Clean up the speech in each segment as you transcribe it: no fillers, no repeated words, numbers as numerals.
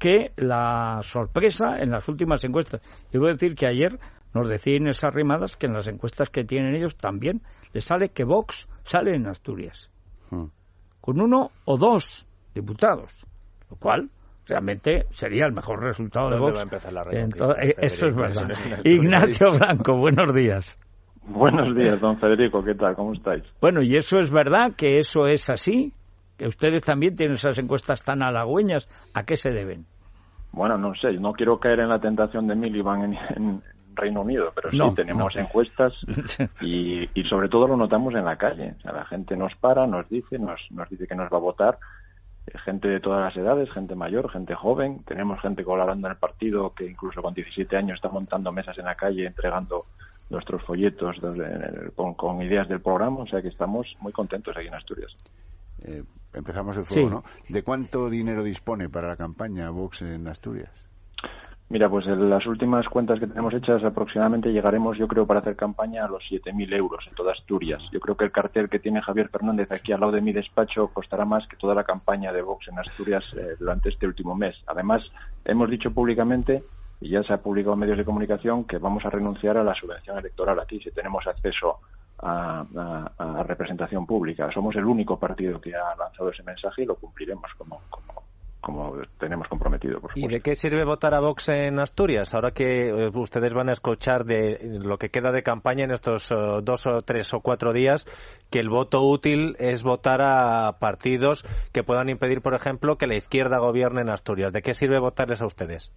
que la sorpresa en las últimas encuestas, debo decir que ayer nos decía Inés Arrimadas que en las encuestas que tienen ellos también les sale que Vox sale en Asturias con 1 o 2 diputados, lo cual realmente sería el mejor resultado de Vox. Va a empezar la eso es verdad. Ignacio Blanco, buenos días. Buenos días, don Federico, ¿qué tal? ¿Cómo estáis? Bueno, ¿y eso es verdad que eso es así? ¿Que ustedes también tienen esas encuestas tan halagüeñas? ¿A qué se deben? Bueno, no sé, no quiero caer en la tentación de Miliband en Reino Unido, pero sí tenemos encuestas y sobre todo lo notamos en la calle. O sea, la gente nos para, nos dice que nos va a votar, gente de todas las edades, gente mayor, gente joven. Tenemos gente colaborando en el partido que incluso con 17 años está montando mesas en la calle, entregando nuestros folletos con ideas del programa, o sea que estamos muy contentos aquí en Asturias. Empezamos el fuego, ¿no? ¿De cuánto dinero dispone para la campaña Vox en Asturias? Mira, pues en las últimas cuentas que tenemos hechas aproximadamente llegaremos, yo creo, para hacer campaña a los 7.000 euros en toda Asturias. Yo creo que el cartel que tiene Javier Fernández aquí al lado de mi despacho costará más que toda la campaña de Vox en Asturias durante este último mes. Además, hemos dicho públicamente, y ya se ha publicado en medios de comunicación, que vamos a renunciar a la subvención electoral aquí si tenemos acceso a representación pública. Somos el único partido que ha lanzado ese mensaje y lo cumpliremos como tenemos comprometido, por supuesto. ¿Y de qué sirve votar a Vox en Asturias? Ahora que ustedes van a escuchar de lo que queda de campaña en estos 2 o 3 o 4 días, que el voto útil es votar a partidos que puedan impedir, por ejemplo, que la izquierda gobierne en Asturias. ¿De qué sirve votarles a ustedes?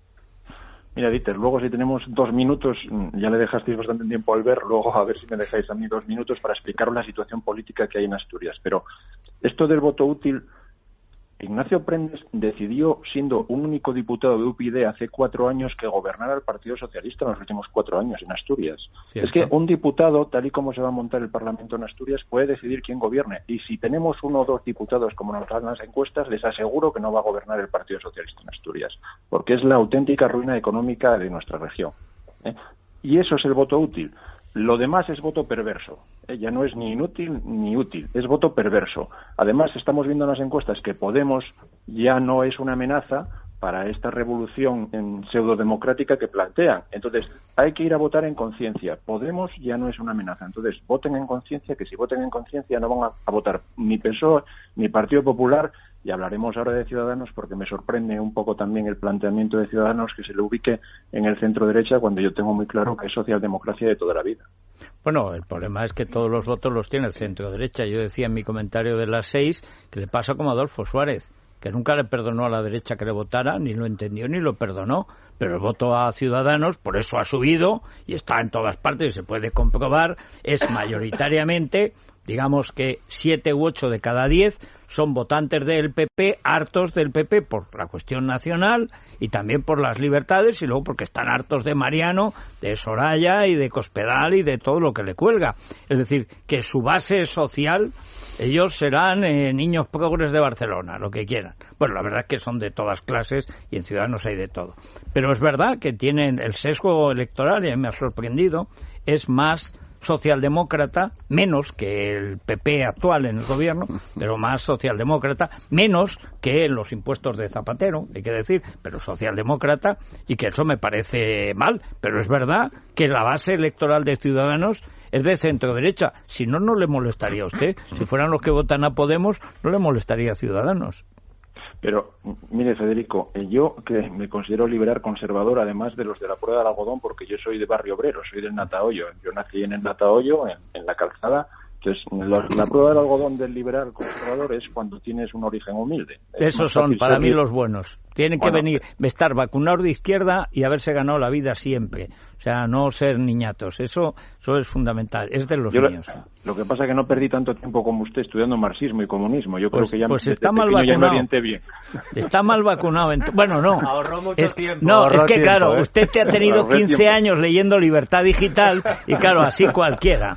Mira, Dieter, luego si tenemos 2 minutos, ya le dejasteis bastante tiempo al ver, luego a ver si me dejáis a mí 2 minutos para explicaros la situación política que hay en Asturias. Pero esto del voto útil, Ignacio Prendes decidió, siendo un único diputado de UPyD hace 4 años, que gobernara el Partido Socialista en los últimos 4 años en Asturias. ¿Cierto? Es que un diputado, tal y como se va a montar el Parlamento en Asturias, puede decidir quién gobierne. Y si tenemos 1 o 2 diputados, como nos dan las encuestas, les aseguro que no va a gobernar el Partido Socialista en Asturias, porque es la auténtica ruina económica de nuestra región. Y eso es el voto útil. Lo demás es voto perverso. Ya no es ni inútil ni útil, es voto perverso. Además, estamos viendo en las encuestas que Podemos ya no es una amenaza para esta revolución pseudodemocrática que plantean. Entonces, hay que ir a votar en conciencia. Podemos ya no es una amenaza. Entonces, voten en conciencia, que si voten en conciencia no van a votar ni PSOE ni Partido Popular. Y hablaremos ahora de Ciudadanos, porque me sorprende un poco también el planteamiento de Ciudadanos, que se le ubique en el centro derecha, cuando yo tengo muy claro que es socialdemocracia de toda la vida. Bueno, el problema es que todos los votos los tiene el centro derecha. Yo decía en mi comentario de las 6 que le pasa como a Adolfo Suárez, que nunca le perdonó a la derecha que le votara, ni lo entendió ni lo perdonó, pero el voto a Ciudadanos, por eso ha subido y está en todas partes y se puede comprobar, es mayoritariamente, digamos que 7 u 8 de cada 10 son votantes del PP, hartos del PP por la cuestión nacional y también por las libertades, y luego porque están hartos de Mariano, de Soraya y de Cospedal y de todo lo que le cuelga. Es decir, que su base social, ellos serán niños progres de Barcelona, lo que quieran. Bueno, la verdad es que son de todas clases y en Ciudadanos hay de todo. Pero es verdad que tienen el sesgo electoral, y a mí me ha sorprendido, es más socialdemócrata, menos que el PP actual en el gobierno, pero más socialdemócrata, menos que en los impuestos de Zapatero, hay que decir, pero socialdemócrata, y que eso me parece mal, pero es verdad que la base electoral de Ciudadanos es de centro derecha. Si no, no le molestaría a usted. Si fueran los que votan a Podemos, no le molestaría a Ciudadanos. Pero, mire, Federico, yo que me considero liberal conservador, además de los de la prueba del algodón, porque yo soy de barrio obrero, soy del Natahoyo. Yo nací en el Natahoyo, en la calzada. Entonces, la prueba del algodón del liberal conservador es cuando tienes un origen humilde. Esos son, para mí, los buenos. Tienen que venir, estar vacunados de izquierda y haberse ganado la vida siempre. O sea, no ser niñatos. Eso es fundamental. Es de los míos. Lo que pasa es que no perdí tanto tiempo como usted estudiando marxismo y comunismo. Yo creo que ya está mal vacunado. Me orienté bien. Está mal vacunado. Bueno, no. Ahorró mucho tiempo. No, es que claro, usted te ha tenido 15 años leyendo Libertad Digital y claro, así cualquiera.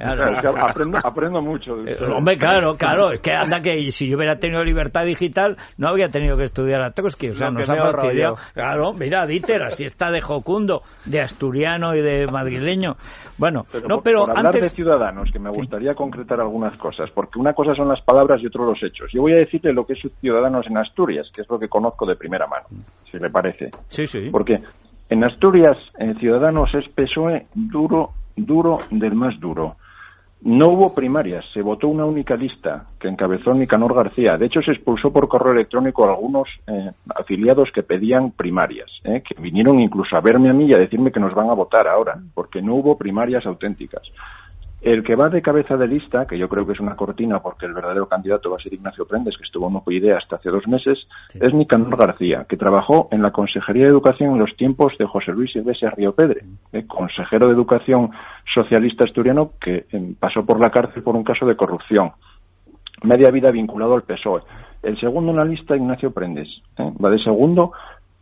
Claro. Es que aprendo mucho. Hombre, claro, es que anda que si yo hubiera tenido libertad digital no habría tenido que estudiar a Trotsky, o sea, nos ha fastidiado. Claro, mira, Dieter, así está de jocundo, de asturiano y de madrileño. Bueno, pero por hablar de Ciudadanos, que me gustaría concretar algunas cosas, porque una cosa son las palabras y otro los hechos. Yo voy a decirle lo que es Ciudadanos en Asturias, que es lo que conozco de primera mano, si le parece. Sí. Porque en Asturias, Ciudadanos es PSOE duro del más duro. No hubo primarias, se votó una única lista que encabezó Nicanor García. De hecho, se expulsó por correo electrónico a algunos afiliados que pedían primarias, que vinieron incluso a verme a mí y a decirme que nos van a votar ahora, porque no hubo primarias auténticas. El que va de cabeza de lista, que yo creo que es una cortina porque el verdadero candidato va a ser Ignacio Prendes, que estuvo en UPyD hasta hace 2 meses, es Nicanor García, que trabajó en la Consejería de Educación en los tiempos de José Luis Iglesias Riopedre, consejero de Educación socialista asturiano que pasó por la cárcel por un caso de corrupción. Media vida vinculado al PSOE. El segundo en la lista, Ignacio Prendes, va de segundo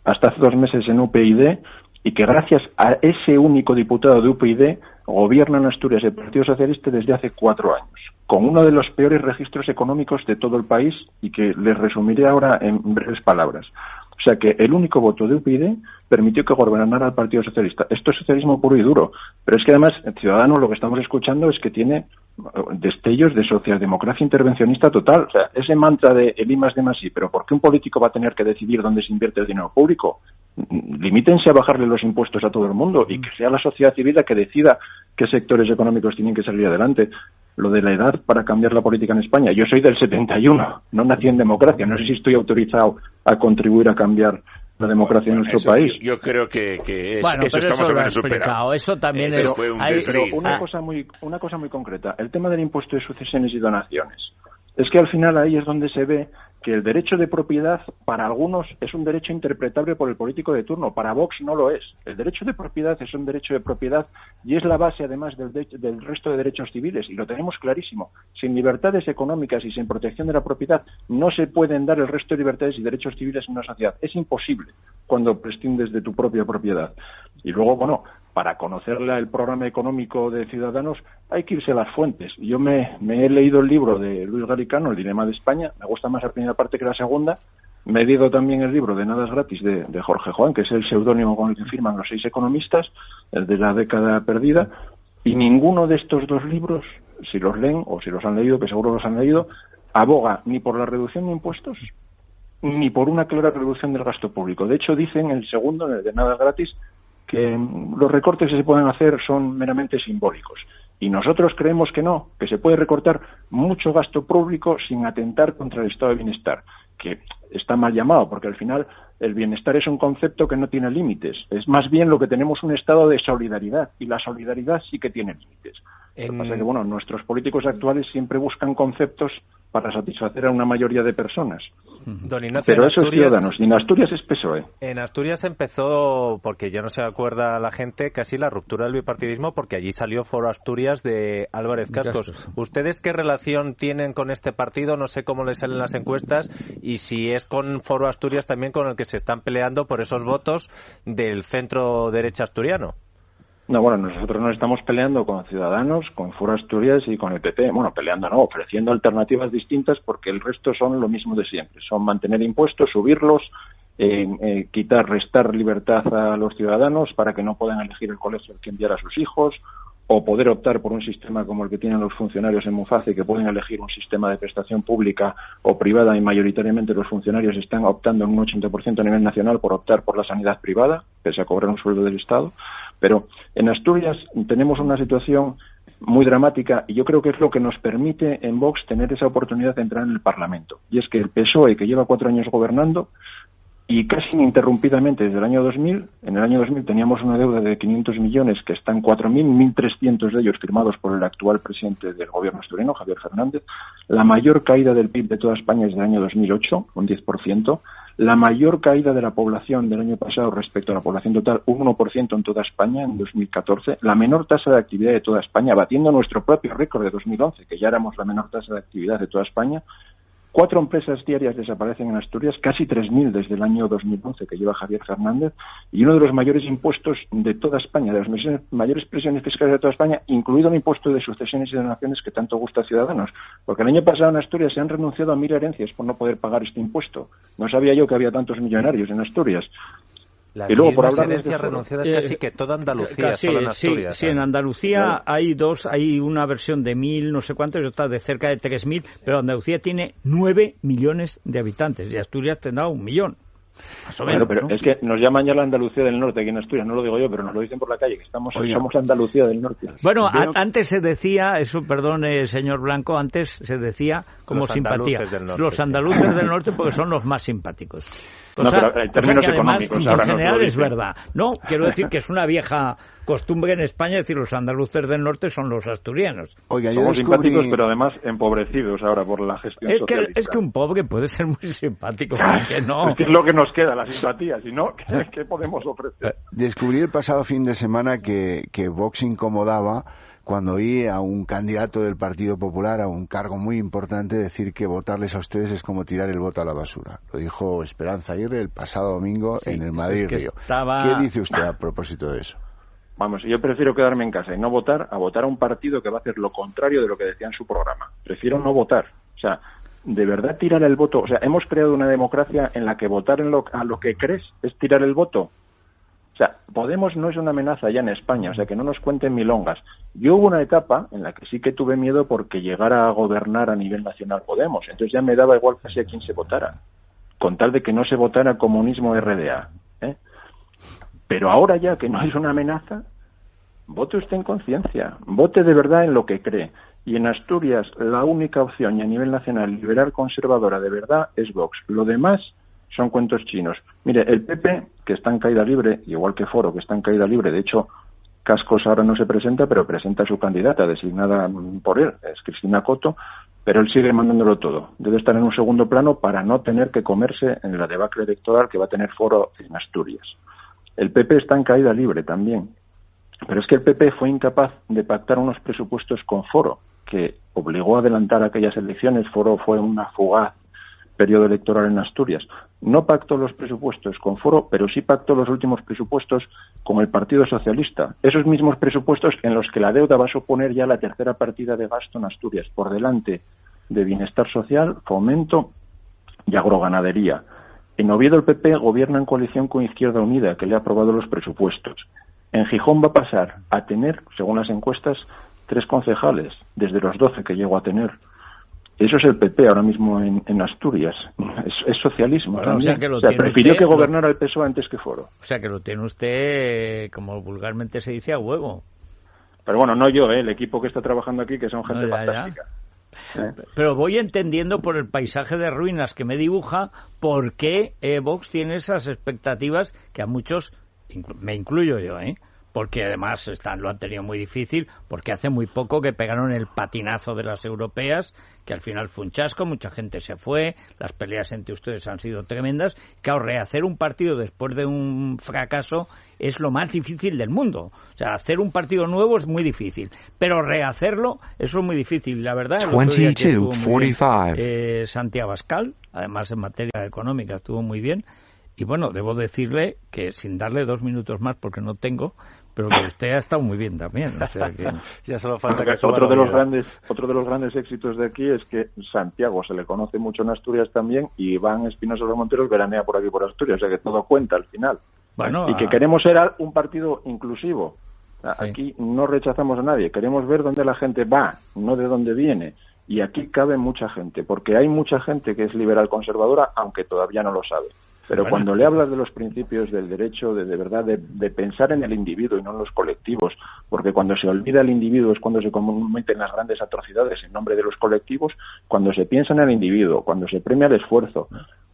hasta hace 2 meses en UPyD, y que gracias a ese único diputado de UPyD gobierna en Asturias el Partido Socialista desde hace 4 años, con uno de los peores registros económicos de todo el país y que les resumiré ahora en breves palabras. O sea que el único voto de UPyD permitió que gobernara el Partido Socialista. Esto es socialismo puro y duro, pero es que además Ciudadanos lo que estamos escuchando es que tiene destellos de socialdemocracia intervencionista total. O sea, ese mantra de el I más D más I, pero ¿por qué un político va a tener que decidir dónde se invierte el dinero público? Limítense a bajarle los impuestos a todo el mundo y que sea la sociedad civil la que decida qué sectores económicos tienen que salir adelante. Lo de la edad para cambiar la política en España. Yo soy del 71, no nací en democracia, no sé si estoy autorizado a contribuir a cambiar la democracia en nuestro país. Yo creo que bueno, eso está más o menos superado. Eso también pero una cosa muy concreta, el tema del impuesto de sucesiones y donaciones. Es que al final ahí es donde se ve que el derecho de propiedad para algunos es un derecho interpretable por el político de turno, para Vox no lo es. El derecho de propiedad es un derecho de propiedad y es la base además del resto de derechos civiles, y lo tenemos clarísimo. Sin libertades económicas y sin protección de la propiedad no se pueden dar el resto de libertades y derechos civiles en una sociedad. Es imposible cuando prescindes de tu propia propiedad. Y luego, bueno, para conocer el programa económico de Ciudadanos hay que irse a las fuentes. Yo me he leído el libro de Luis Garicano, El dilema de España, me gusta más la primera parte que la segunda. Me he leído también el libro de Nada es gratis de Jorge Juan, que es el seudónimo con el que firman los 6 economistas, el de la década perdida, y ninguno de estos 2 libros, si los leen o si los han leído, que seguro los han leído, aboga ni por la reducción de impuestos ni por una clara reducción del gasto público. De hecho, dicen en el segundo, en el de Nada es gratis, que los recortes que se pueden hacer son meramente simbólicos. Y nosotros creemos que no, que se puede recortar mucho gasto público sin atentar contra el estado de bienestar, que está mal llamado, porque al final el bienestar es un concepto que no tiene límites. Es más bien lo que tenemos un estado de solidaridad, y la solidaridad sí que tiene límites. Lo que pasa es que, bueno, nuestros políticos actuales siempre buscan conceptos para satisfacer a una mayoría de personas. Don Ignacio, pero eso es Ciudadanos, y en Asturias es PSOE. En Asturias empezó, porque ya no se acuerda la gente, casi la ruptura del bipartidismo, porque allí salió Foro Asturias de Álvarez Cascos. ¿Ustedes qué relación tienen con este partido? No sé cómo les salen las encuestas, y si es con Foro Asturias también con el que se están peleando por esos votos del centro derecha asturiano. No, bueno, nosotros nos estamos peleando con Ciudadanos, con Foro Asturias y con el PP. Bueno, peleando no, ofreciendo alternativas distintas, porque el resto son lo mismo de siempre. Son mantener impuestos, subirlos, restar libertad a los ciudadanos para que no puedan elegir el colegio al que enviar a sus hijos, o poder optar por un sistema como el que tienen los funcionarios en Muface, que pueden elegir un sistema de prestación pública o privada, y mayoritariamente los funcionarios están optando en un 80% a nivel nacional por optar por la sanidad privada, pese a cobrar un sueldo del Estado. Pero en Asturias tenemos una situación muy dramática, y yo creo que es lo que nos permite en Vox tener esa oportunidad de entrar en el Parlamento. Y es que el PSOE, que lleva 4 años gobernando, y casi ininterrumpidamente desde el año 2000, en el año 2000 teníamos una deuda de 500 millones, que están 1.300 de ellos firmados por el actual presidente del gobierno asturiano, Javier Fernández. La mayor caída del PIB de toda España es del año 2008, un 10%. La mayor caída de la población del año pasado respecto a la población total, un 1% en toda España en 2014. La menor tasa de actividad de toda España, batiendo nuestro propio récord de 2011, que ya éramos la menor tasa de actividad de toda España. 4 empresas diarias desaparecen en Asturias, casi 3.000 desde el año 2011 que lleva Javier Fernández, y uno de los mayores impuestos de toda España, de las mayores presiones fiscales de toda España, incluido el impuesto de sucesiones y donaciones que tanto gusta a Ciudadanos. Porque el año pasado en Asturias se han renunciado a 1.000 herencias por no poder pagar este impuesto. No sabía yo que había tantos millonarios en Asturias. Las y luego, por mismas hablar de herencias renunciadas casi que toda Andalucía, casi, solo en Asturias. Sí, en Andalucía hay una versión de 1.000, no sé cuántos, y otra de cerca de 3.000, pero Andalucía tiene 9 millones de habitantes y Asturias tendrá 1 millón. Más o menos, pero ¿no? es que nos llaman ya la Andalucía del Norte aquí en Asturias, no lo digo yo, pero nos lo dicen por la calle, que somos Andalucía del Norte. Bueno, antes se decía, señor Blanco, antes se decía como simpatía. Los andaluces del norte porque son los más simpáticos. Pero en términos económicos, en general es verdad. No, quiero decir que es una vieja costumbre en España decir los andaluces del norte son los asturianos. Oiga, somos simpáticos, pero además empobrecidos ahora por la gestión socialista. Es que un pobre puede ser muy simpático, ¿por qué no? Es lo que nos queda, la simpatía, si no, ¿qué podemos ofrecer? Descubrí el pasado fin de semana que Vox incomodaba cuando oí a un candidato del Partido Popular a un cargo muy importante decir que votarles a ustedes es como tirar el voto a la basura. Lo dijo Esperanza Aguirre el pasado domingo en el Madrid Río. ¿Qué dice usted a propósito de eso? Vamos, yo prefiero quedarme en casa y no votar a votar a un partido que va a hacer lo contrario de lo que decía en su programa. Prefiero no votar. O sea, de verdad tirar el voto. O sea, hemos creado una democracia en la que votar a lo que crees es tirar el voto. O sea, Podemos no es una amenaza ya en España, o sea, que no nos cuenten milongas. Yo hubo una etapa en la que sí que tuve miedo porque llegara a gobernar a nivel nacional Podemos, entonces ya me daba igual casi a quién se votara, con tal de que no se votara comunismo RDA. Pero ahora ya que no es una amenaza, vote usted en conciencia, vote de verdad en lo que cree. Y en Asturias la única opción, y a nivel nacional, liberal conservadora de verdad, es Vox. Lo demás son cuentos chinos. Mire, el PP, que está en caída libre, igual que Foro, que está en caída libre, de hecho, Cascos ahora no se presenta, pero presenta a su candidata, designada por él, es Cristina Coto, pero él sigue mandándolo todo. Debe estar en un segundo plano para no tener que comerse en la debacle electoral que va a tener Foro en Asturias. El PP está en caída libre también, pero es que el PP fue incapaz de pactar unos presupuestos con Foro, que obligó a adelantar aquellas elecciones. Foro fue una fugaz periodo electoral en Asturias. No pactó los presupuestos con Foro, pero sí pactó los últimos presupuestos con el Partido Socialista. Esos mismos presupuestos en los que la deuda va a suponer ya la tercera partida de gasto en Asturias, por delante de bienestar social, fomento y agroganadería. En Oviedo el PP gobierna en coalición con Izquierda Unida, que le ha aprobado los presupuestos. En Gijón va a pasar a tener, según las encuestas, 3 concejales, desde los 12 que llegó a tener. Eso es el PP ahora mismo en Asturias. Es socialismo. Bueno, prefirió que gobernara el PSOE antes que Foro. O sea, que lo tiene usted, como vulgarmente se dice, a huevo. Pero bueno, no yo, el equipo que está trabajando aquí, que son gente fantástica. Pero voy entendiendo por el paisaje de ruinas que me dibuja por qué Vox tiene esas expectativas que a muchos, me incluyo yo, porque además lo han tenido muy difícil, porque hace muy poco que pegaron el patinazo de las europeas, que al final fue un chasco, mucha gente se fue, las peleas entre ustedes han sido tremendas. Claro, rehacer un partido después de un fracaso es lo más difícil del mundo. O sea, hacer un partido nuevo es muy difícil, pero rehacerlo, eso es muy difícil. La verdad, el otro día que estuvo muy bien, Santiago Abascal, además en materia económica estuvo muy bien. Y bueno, debo decirle que sin darle 2 minutos más porque no tengo, pero que usted ha estado muy bien también. O sea que ya solo falta que otro de los grandes éxitos de aquí es que Santiago se le conoce mucho en Asturias también, y Iván Espinosa Los Monteros veranea por aquí por Asturias, o sea que todo cuenta al final. Bueno, y que queremos ser un partido inclusivo. Sí. Aquí no rechazamos a nadie, queremos ver dónde la gente va, no de dónde viene. Y aquí cabe mucha gente, porque hay mucha gente que es liberal conservadora, aunque todavía no lo sabe. Pero cuando le hablas de los principios del derecho, de verdad, de pensar en el individuo y no en los colectivos, porque cuando se olvida el individuo es cuando se cometen las grandes atrocidades en nombre de los colectivos, cuando se piensa en el individuo, cuando se premia el esfuerzo,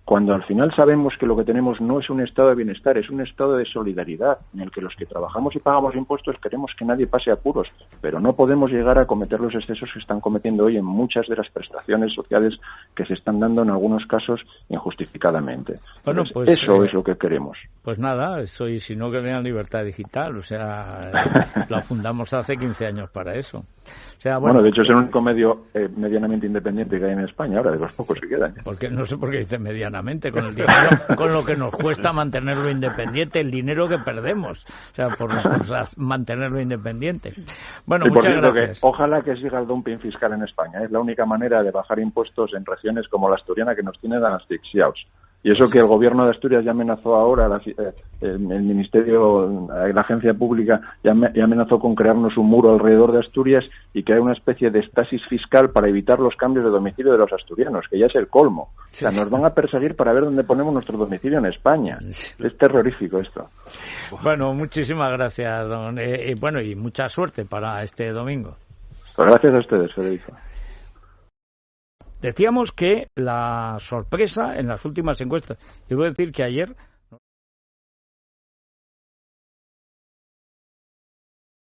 cuando al final sabemos que lo que tenemos no es un estado de bienestar, es un estado de solidaridad, en el que los que trabajamos y pagamos impuestos queremos que nadie pase apuros, pero no podemos llegar a cometer los excesos que están cometiendo hoy en muchas de las prestaciones sociales que se están dando en algunos casos injustificadamente. Bueno, Entonces, pues, eso es lo que queremos. Pues nada, si no que vean Libertad Digital, o sea, la fundamos hace 15 años para eso. O sea, bueno, de hecho es el único medio medianamente independiente que hay en España ahora, de los pocos que quedan. Porque no sé por qué dice medianamente, con el dinero, con lo que nos cuesta mantenerlo independiente, el dinero que perdemos, o sea, por mantenerlo independiente. Bueno, y por muchas cierto, gracias. Que ojalá que siga el dumping fiscal en España. Es la única manera de bajar impuestos en regiones como la asturiana, que nos tienen asfixiados. Y eso que el gobierno de Asturias ya amenazó ahora, el Ministerio, la agencia pública ya amenazó con crearnos un muro alrededor de Asturias y crear una especie de estasis fiscal para evitar los cambios de domicilio de los asturianos, que ya es el colmo. O sea, nos van a perseguir para ver dónde ponemos nuestro domicilio en España. Es terrorífico esto. Bueno, muchísimas gracias, don. Bueno, y mucha suerte para este domingo. Pues gracias a ustedes, Federico. Decíamos que la sorpresa en las últimas encuestas, debo decir que ayer